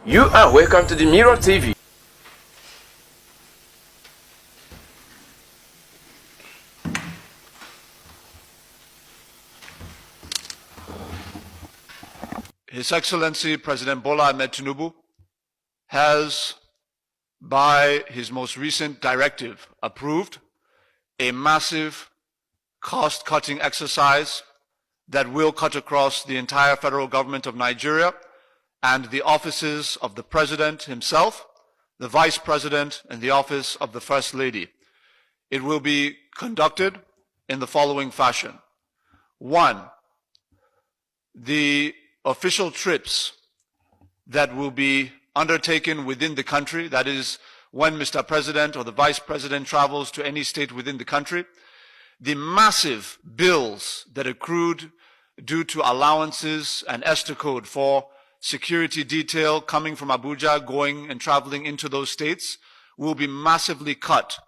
You are welcome to the Mirror TV. His Excellency President Bola Ahmed Tinubu has, by his most recent directive, approved a massive cost-cutting exercise that will cut across the entire federal government of Nigeria and the offices of the President himself, the Vice President, and the office of the First Lady. It will be conducted in the following fashion. 1, the official trips that will be undertaken within the country, that is, when Mr. President or the Vice President travels to any state within the country, the massive bills that accrued due to allowances and ESTA code for security detail coming from Abuja, going and traveling into those states, will be massively cut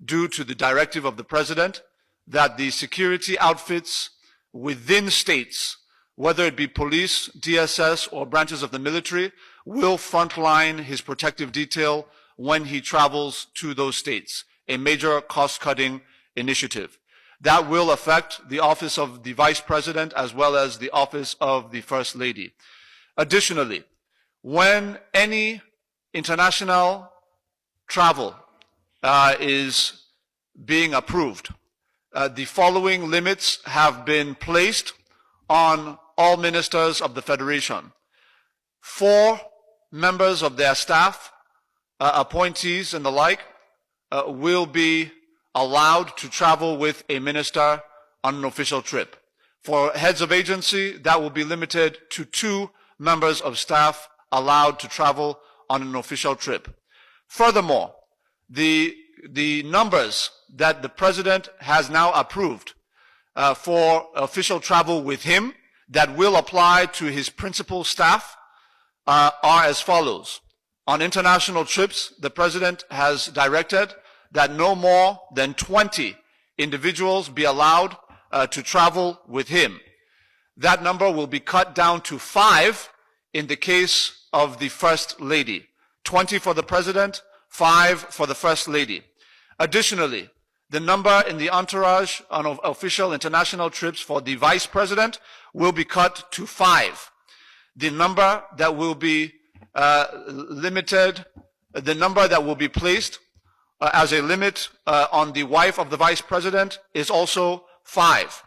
due to the directive of the President that the security outfits within states, whether it be police, DSS, or branches of the military, will frontline his protective detail when he travels to those states, a major cost-cutting initiative. That will affect the office of the Vice President as well as the office of the First Lady. Additionally, when any international travel is being approved, the following limits have been placed on all ministers of the Federation. 4 members of their staff, appointees and the like, will be allowed to travel with a minister on an official trip. For heads of agency, that will be limited to 2 members of staff allowed to travel on an official trip. Furthermore, the numbers that the President has now approved for official travel with him that will apply to his principal staff are as follows. On international trips, the President has directed that no more than 20 individuals be allowed to travel with him. That number will be cut down to 5 in the case of the First Lady. 20 for the President, 5 for the First Lady. Additionally, the number in the entourage on official international trips for the Vice President will be cut to 5. The number that will be limited, the number that will be placed as a limit on the wife of the Vice President is also 5.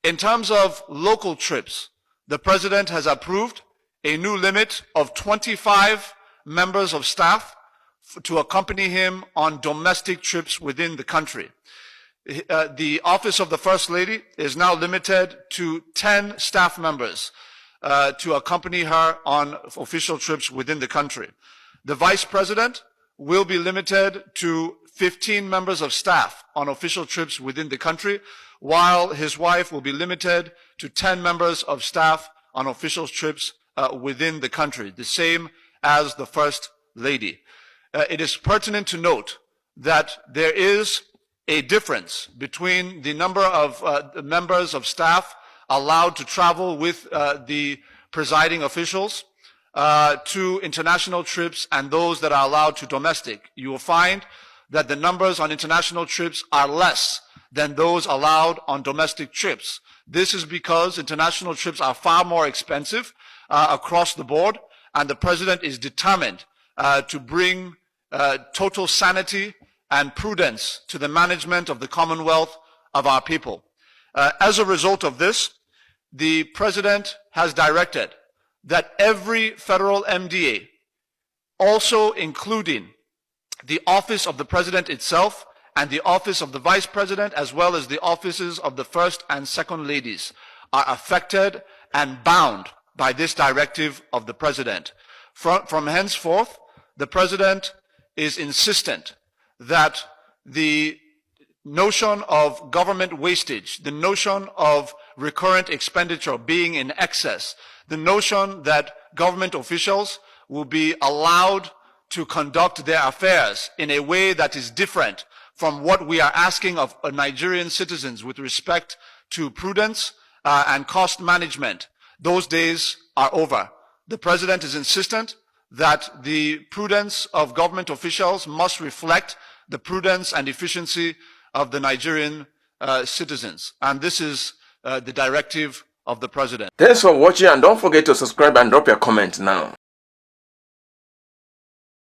In terms of local trips, the President has approved a new limit of 25 members of staff to accompany him on domestic trips within the country. The office of the First Lady is now limited to 10 staff members to accompany her on official trips within the country. The Vice President will be limited to 15 members of staff on official trips within the country, while his wife will be limited to 10 members of staff on official trips within the country, the same as the First Lady. It is pertinent to note that there is a difference between the number of members of staff allowed to travel with the presiding officials to international trips and those that are allowed to domestic. You will find that the numbers on international trips are less than those allowed on domestic trips. This is because international trips are far more expensive across the board, and the President is determined to bring total sanity and prudence to the management of the Commonwealth of our people. As a result of this, the President has directed that every federal MDA, also including the office of the President itself and the office of the Vice President, as well as the offices of the First and Second Ladies, are affected and bound by this directive of the President. From henceforth, the President is insistent that the notion of government wastage, the notion of recurrent expenditure being in excess, the notion that government officials will be allowed to conduct their affairs in a way that is different from what we are asking of Nigerian citizens with respect to prudence and cost management, those days are over. The President is insistent that the prudence of government officials must reflect the prudence and efficiency of the Nigerian citizens. And this is the directive of the president. Thanks for watching, and don't forget to subscribe and drop your comment now.